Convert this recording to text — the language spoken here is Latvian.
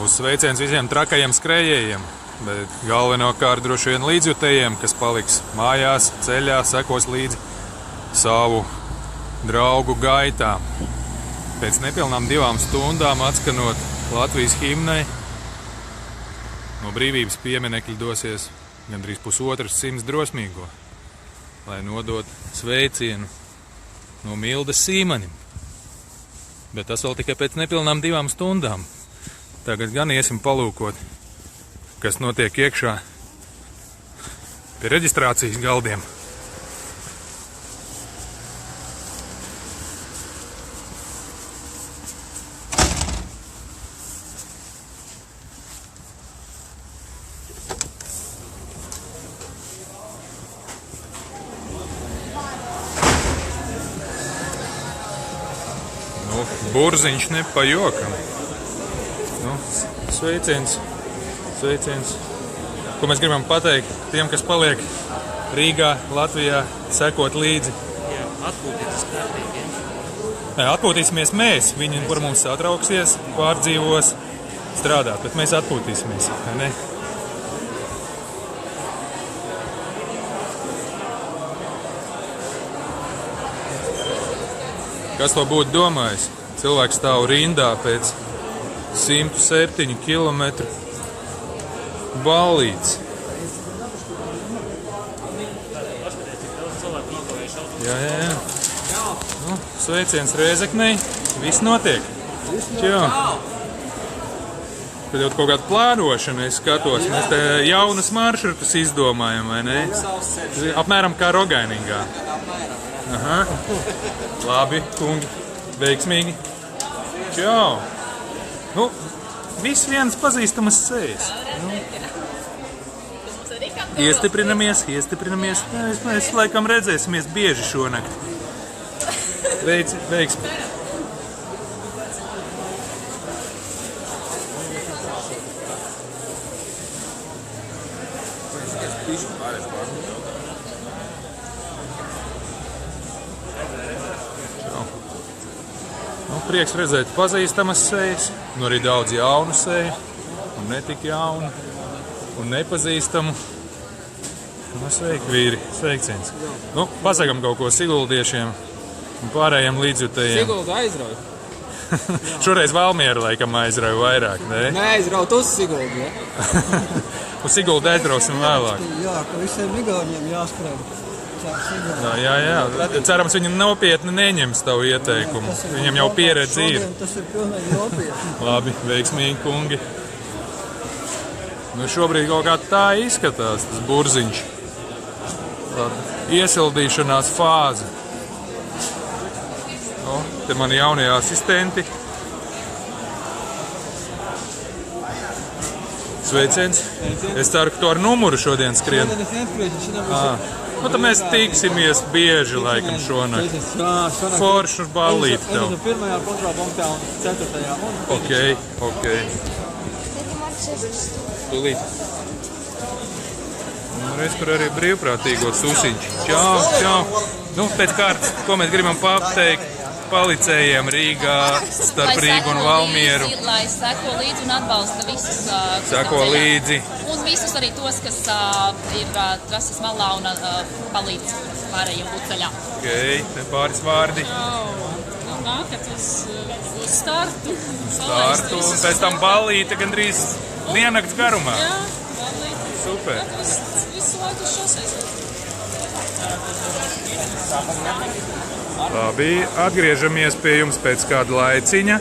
Mūsu sveiciens visiem trakajiem skrējējiem, bet galvenokārt droši vien līdzjutējiem, kas paliks mājās, ceļā, sekos līdzi savu draugu gaitām. Pēc nepilnām 2 stundām atskanot Latvijas himnai, no brīvības pieminekļa dosies gandrīz 150 drosmīgo, lai nodot sveicienu no Mildes Sīmanim. Bet tas vēl tikai pēc nepilnām 2 stundām. Tagad gan iesim palūkot, kas notiek iekšā pie reģistrācijas galdiem. Burziņš ne pa jokam. Sveiciens. Ko mēs gribam pateikt tiem, kas paliek Rīgā, Latvijā, sekot līdzi? Jā, atpūtīsies kārtīgi. Atpūtīsimies mēs. Viņi par mums satrauksies, pārdzīvos, strādāt, bet mēs atpūtīsimies. Ne? Kas to būtu domājis? Cilvēks stāv rindā pēc 107 kilometru ballītes. Jā. Sveiciens Rēzeknei. Viss notiek. Čau. Tad jau kaut kāda plānošana, es skatos. Mēs te jaunas maršrutus izdomājam, vai ne? Apmēram kā Rogainingā. Aha. Labi, kungi. Veiksmīgi. Čau. Viss vienas pazīstamas sejas. Iestiprinamies. Mēs laikam redzēsimies bieži šonakt. Veiksmi. Prieks redzēt pazīstamas sejas, arī daudz jaunu seju, un ne tik jaunu, un nepazīstamu. Sveiki, vīri, sveiciens. Pasakam kaut ko siguldiešiem un pārējiem līdzjutējiem. Sigulda aizrauj. Šoreiz Valmiera laikam aizrauj vairāk, ne? Neaizraut uz Siguldu, ja? Uz Siguldu aizbrauksim vēlāk. Jā, ka visiem igauniem jāskrēj. Jā. Cerams, viņi nopietni neņems tavu ieteikumu. Viņam jau pieredze ir. Tas ir pilnīgi nopietni. Labi, veiksmīgi, kungi. Šobrīd kaut kā tā izskatās, tas burziņš. Iesildīšanās fāze. Te mani jaunie asistenti. Sveiciens. Es ceru, ka tu ar numuru šodien skrien. Tad mēs tiksimies bieži laikam šonakt. Foršu ballīti tev. Es esmu 1. kontrolpunktā un 4. Ok. Tūlīt. Reiz tur arī brīvprātīgo susiņš. Čau. Pēc kārtas, ko mēs gribam pateikt policējiem Rīgā starp Rīgu un Valmieru. Lai seko līdzi un atbalsta visus. Seko līdzi. Un visus arī tos, kas ir trases malā un palīdz pārējiem būt ceļā. Ok, te pāris vārdi. Nākat uz startu. Un pēc tam ballīte gandrīz diennakts garumā. Jā, ballīte. Super. Visu laiku šoseis. Labi, atgriežamies pie jums pēc kāda laiciņa.